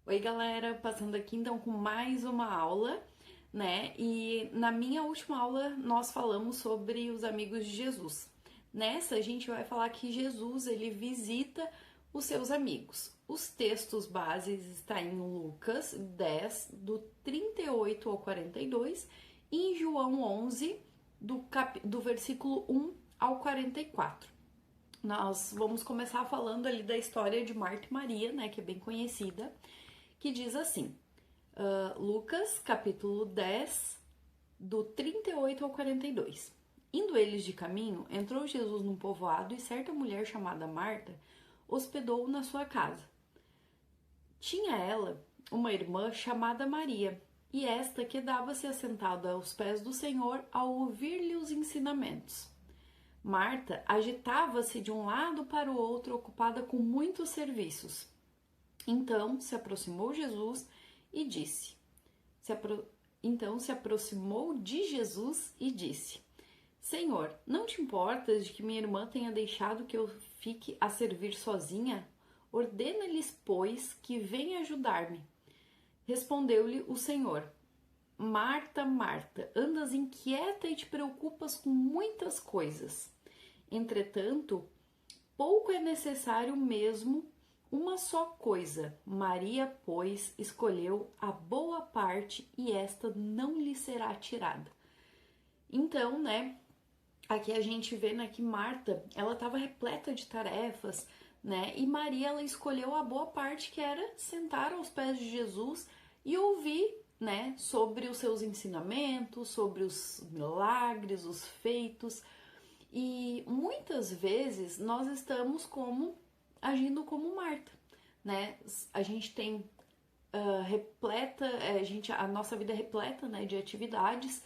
Oi, galera, passando aqui então com mais uma aula, né? E na minha última aula nós falamos sobre os amigos de Jesus. Nessa a gente vai falar que Jesus ele visita os seus amigos. Os textos bases estão em Lucas 10, do 38 ao 42, e em João 11, do versículo 1 ao 44. Nós vamos começar falando ali da história de Marta e Maria, né, que é bem conhecida, que diz assim, Lucas, capítulo 10, do 38 ao 42. Indo eles de caminho, entrou Jesus num povoado e certa mulher chamada Marta hospedou-o na sua casa. Tinha ela uma irmã chamada Maria, e esta quedava-se assentada aos pés do Senhor ao ouvir-lhe os ensinamentos. Marta agitava-se de um lado para o outro, ocupada com muitos serviços. Então se aproximou Jesus e disse: Então se aproximou de Jesus e disse: Senhor, não te importas de que minha irmã tenha deixado que eu fique a servir sozinha? Ordena-lhes, pois, que venha ajudar-me. Respondeu-lhe o Senhor: Marta, Marta, andas inquieta e te preocupas com muitas coisas. Entretanto, pouco é necessário mesmo uma só coisa. Maria, pois, escolheu a boa parte e esta não lhe será tirada. Então, né, aqui a gente vê, né, que Marta, ela estava repleta de tarefas, né, e Maria, ela escolheu a boa parte, que era sentar aos pés de Jesus e ouvir, né, sobre os seus ensinamentos, sobre os milagres, os feitos. E muitas vezes nós estamos agindo como Marta, né? A gente tem a nossa vida é repleta, né, de atividades,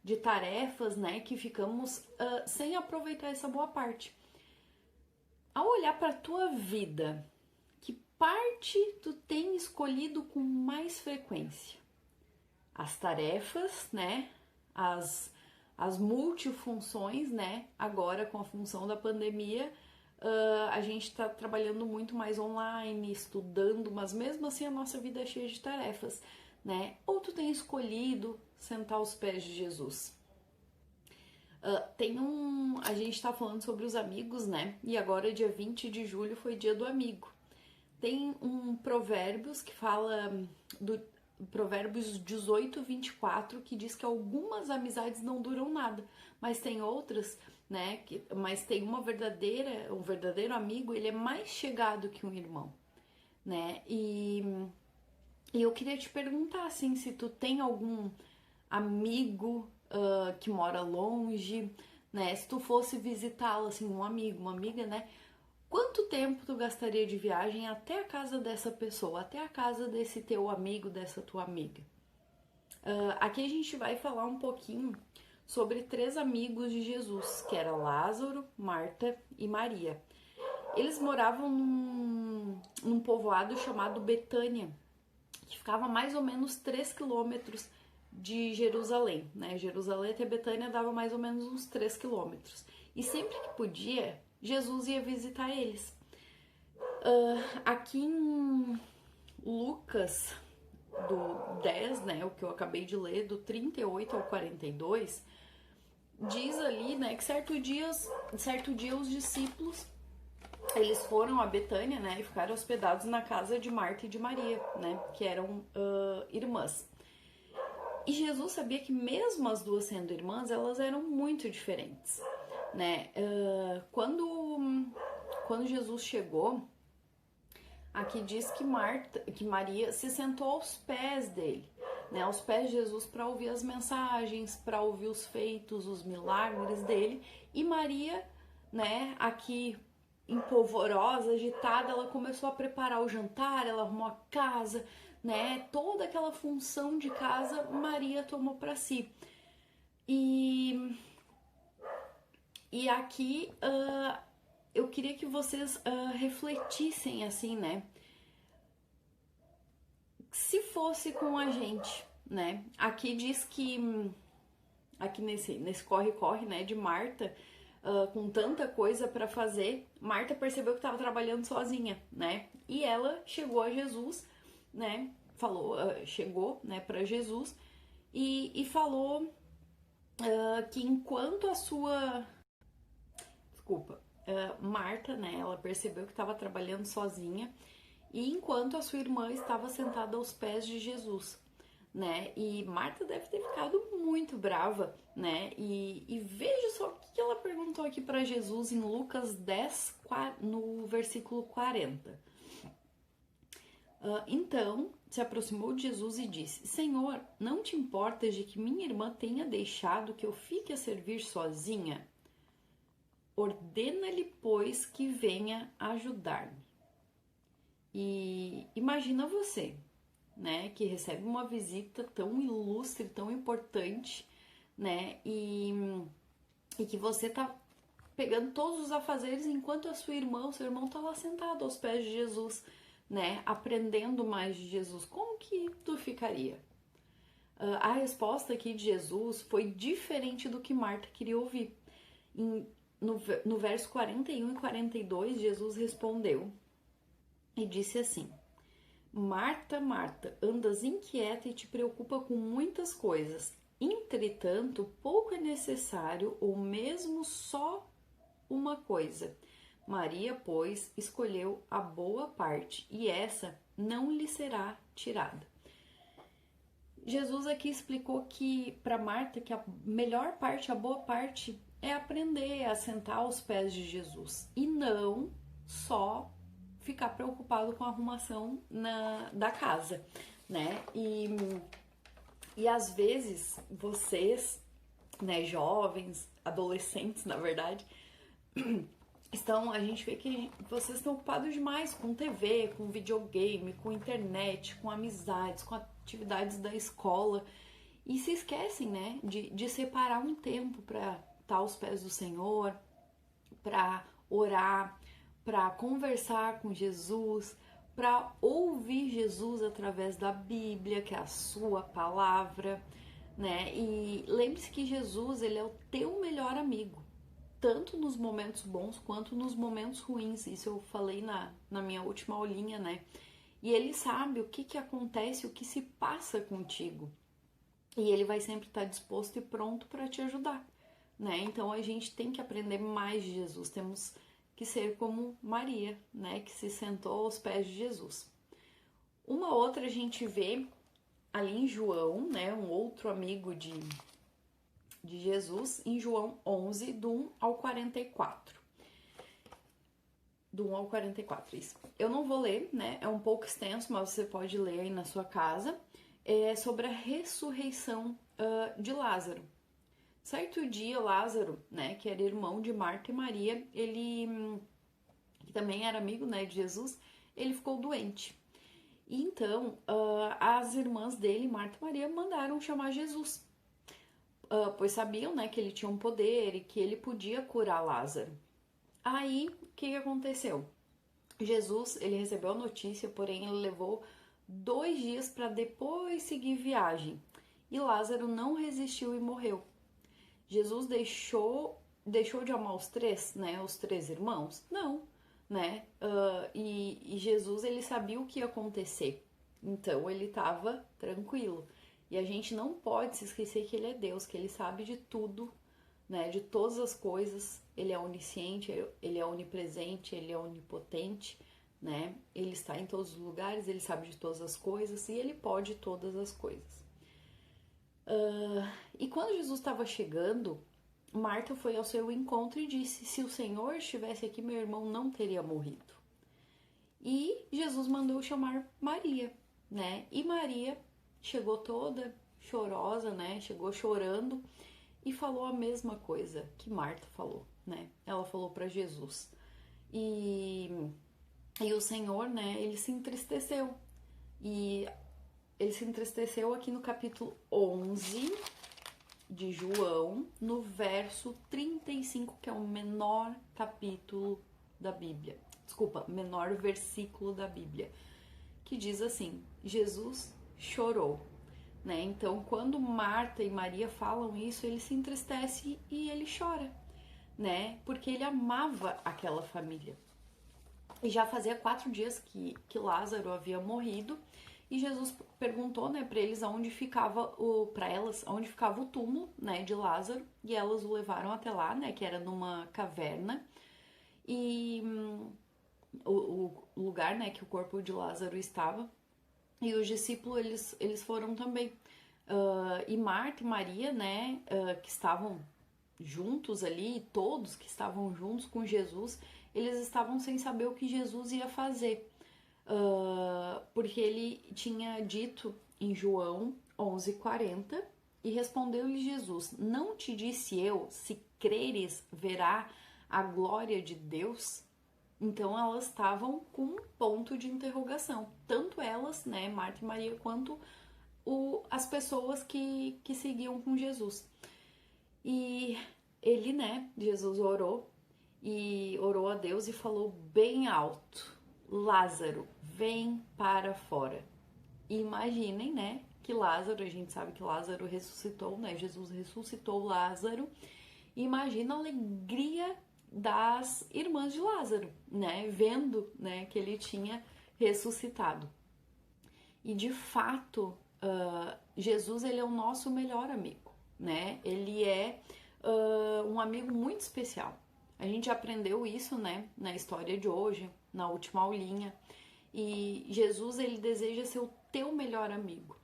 de tarefas, né, que ficamos sem aproveitar essa boa parte. Ao olhar para a tua vida, que parte tu tem escolhido com mais frequência? As tarefas, né? As multifunções, né? Agora, com a função da pandemia, a gente está trabalhando muito mais online, estudando, mas mesmo assim a nossa vida é cheia de tarefas, né? Ou tu tem escolhido sentar aos pés de Jesus? A gente tá falando sobre os amigos, né? E agora, dia 20 de julho, foi dia do amigo. Tem um Provérbios que fala do Provérbios 18, 24, que diz que algumas amizades não duram nada, mas tem outras, né? Mas tem um verdadeiro amigo, ele é mais chegado que um irmão, né? E eu queria te perguntar, assim, se tu tem algum amigo que mora longe, né? Se tu fosse visitá-lo, assim, um amigo, uma amiga, né? Quanto tempo tu gastaria de viagem até a casa dessa pessoa, até a casa desse teu amigo, dessa tua amiga? Aqui a gente vai falar um pouquinho sobre 3 amigos de Jesus, que era Lázaro, Marta e Maria. Eles moravam num povoado chamado Betânia, que ficava mais ou menos 3 quilômetros de Jerusalém, né? Jerusalém até Betânia dava mais ou menos uns 3 quilômetros. E sempre que podia, Jesus ia visitar eles. Aqui em Lucas, do 10, né, o que eu acabei de ler, do 38 ao 42, diz ali, né, que certo dia os discípulos, eles foram a Betânia, né, e ficaram hospedados na casa de Marta e de Maria, né, que eram irmãs. E Jesus sabia que mesmo as duas sendo irmãs, elas eram muito diferentes, né? Quando Jesus chegou, aqui diz que Maria se sentou aos pés dele, né? Aos pés de Jesus para ouvir as mensagens, para ouvir os feitos, os milagres dele. E Maria, né? Aqui empolvorosa, agitada, ela começou a preparar o jantar, ela arrumou a casa, né? Toda aquela função de casa Maria tomou para si. E aqui eu queria que vocês refletissem assim, né? Se fosse com a gente, né? Aqui diz que aqui nesse corre-corre, né, de Marta, com tanta coisa para fazer, Marta percebeu que estava trabalhando sozinha, né? E ela chegou a Jesus, né, falou, chegou, né, para Jesus e falou que enquanto a sua, desculpa, Marta, né, ela percebeu que estava trabalhando sozinha e enquanto a sua irmã estava sentada aos pés de Jesus, né? E Marta deve ter ficado muito brava, né? E veja só o que ela perguntou aqui para Jesus em Lucas 10, no versículo 40. Então se aproximou de Jesus e disse: Senhor, não te importas de que minha irmã tenha deixado que eu fique a servir sozinha? Ordena-lhe, pois, que venha ajudar-me. E imagina você, né, que recebe uma visita tão ilustre, tão importante, né, e que você tá pegando todos os afazeres enquanto a sua irmã, o seu irmão tá lá sentado aos pés de Jesus, né, aprendendo mais de Jesus. Como que tu ficaria? A resposta aqui de Jesus foi diferente do que Marta queria ouvir. No verso 41 e 42, Jesus respondeu e disse assim: Marta, Marta, andas inquieta e te preocupa com muitas coisas. Entretanto, pouco é necessário, ou mesmo só uma coisa. Maria, pois, escolheu a boa parte, e essa não lhe será tirada. Jesus aqui explicou que para Marta que a melhor parte, a boa parte, é aprender a sentar aos pés de Jesus e não só ficar preocupado com a arrumação da casa, né? E às vezes vocês, né, jovens, adolescentes, na verdade, a gente vê que vocês estão ocupados demais com TV, com videogame, com internet, com amizades, com atividades da escola e se esquecem, né, de separar um tempo para estar aos pés do Senhor, para orar, para conversar com Jesus, para ouvir Jesus através da Bíblia, que é a sua palavra, né? E lembre-se que Jesus, ele é o teu melhor amigo, tanto nos momentos bons quanto nos momentos ruins. Isso eu falei na minha última aulinha, né? E ele sabe o que acontece, o que se passa contigo. E ele vai sempre estar disposto e pronto para te ajudar, né? Então a gente tem que aprender mais de Jesus. Temos que ser como Maria, né, que se sentou aos pés de Jesus. Uma outra a gente vê ali em João, né, um outro amigo de Jesus, em João 11, do 1 ao 44. Do 1 ao 44, isso. Eu não vou ler, né, é um pouco extenso, mas você pode ler aí na sua casa. É sobre a ressurreição de Lázaro. Certo dia, Lázaro, né, que era irmão de Marta e Maria, ele, que também era amigo, né, de Jesus, ele ficou doente. E então, as irmãs dele, Marta e Maria, mandaram chamar Jesus, pois sabiam, né, que ele tinha um poder e que ele podia curar Lázaro. Aí, o que aconteceu? Jesus, ele recebeu a notícia, porém ele levou 2 dias para depois seguir viagem. E Lázaro não resistiu e morreu. Jesus deixou de amar os três, né? Os 3 irmãos? Não, né? E Jesus, ele sabia o que ia acontecer. Então, ele estava tranquilo. E a gente não pode se esquecer que ele é Deus, que ele sabe de tudo, né? De todas as coisas. Ele é onisciente, ele é onipresente, ele é onipotente, né? Ele está em todos os lugares, ele sabe de todas as coisas e ele pode todas as coisas. E quando Jesus estava chegando, Marta foi ao seu encontro e disse: se o Senhor estivesse aqui, meu irmão não teria morrido. E Jesus mandou chamar Maria, né? E Maria chegou toda chorosa, né? Chegou chorando e falou a mesma coisa que Marta falou, né? Ela falou para Jesus. E o Senhor, né? Ele se entristeceu. E ele se entristeceu aqui no capítulo 11 de João, no verso 35, que é o menor capítulo da Bíblia. Desculpa, menor versículo da Bíblia, que diz assim: Jesus chorou, né? Então, quando Marta e Maria falam isso, ele se entristece e ele chora, né? Porque ele amava aquela família. E já fazia 4 dias que Lázaro havia morrido. E Jesus perguntou, né, para eles aonde ficava para elas, aonde ficava o túmulo, né, de Lázaro, e elas o levaram até lá, né, que era numa caverna. E o lugar, né, que o corpo de Lázaro estava. E os discípulos, eles foram também. E Marta e Maria, né, que estavam juntos ali, todos que estavam juntos com Jesus, eles estavam sem saber o que Jesus ia fazer. Porque ele tinha dito em João 11:40, e respondeu-lhe Jesus: não te disse eu, se creres, verá a glória de Deus? Então elas estavam com um ponto de interrogação, tanto elas, né, Marta e Maria, quanto as pessoas que seguiam com Jesus. E ele, né, Jesus orou a Deus e falou bem alto: Lázaro, vem para fora. E imaginem, né, que Lázaro, a gente sabe que Lázaro ressuscitou, né, Jesus ressuscitou Lázaro. E imagina a alegria das irmãs de Lázaro, né, vendo, né, que ele tinha ressuscitado. E de fato, Jesus, ele é o nosso melhor amigo, né? Ele é um amigo muito especial. A gente aprendeu isso, né, na história de hoje, na última aulinha. E Jesus, ele deseja ser o teu melhor amigo.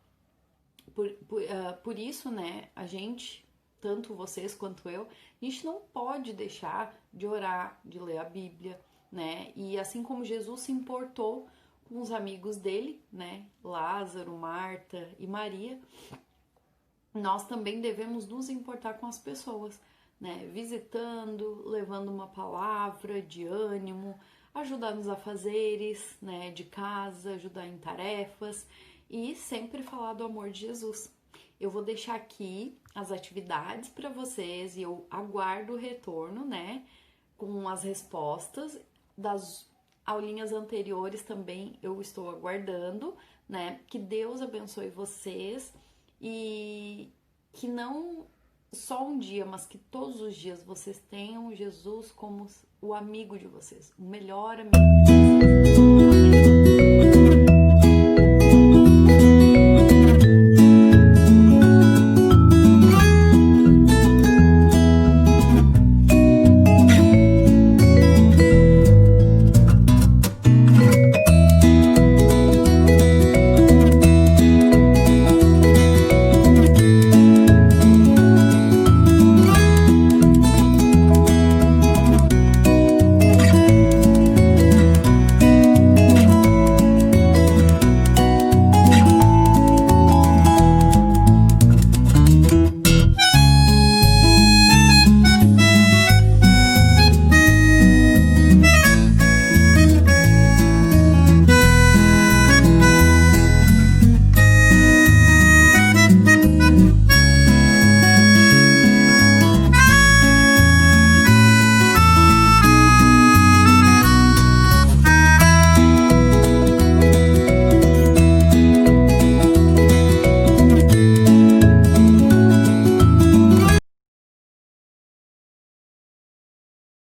Por isso, né, a gente, tanto vocês quanto eu, a gente não pode deixar de orar, de ler a Bíblia, né? E assim como Jesus se importou com os amigos dele, né, Lázaro, Marta e Maria, nós também devemos nos importar com as pessoas, né? Visitando, levando uma palavra de ânimo, ajudar nos afazeres, né, de casa, ajudar em tarefas e sempre falar do amor de Jesus. Eu vou deixar aqui as atividades para vocês e eu aguardo o retorno, né, com as respostas das aulinhas anteriores também. Eu estou aguardando, né? Que Deus abençoe vocês e que não só um dia, mas que todos os dias vocês tenham Jesus como o amigo de vocês, o melhor amigo de vocês.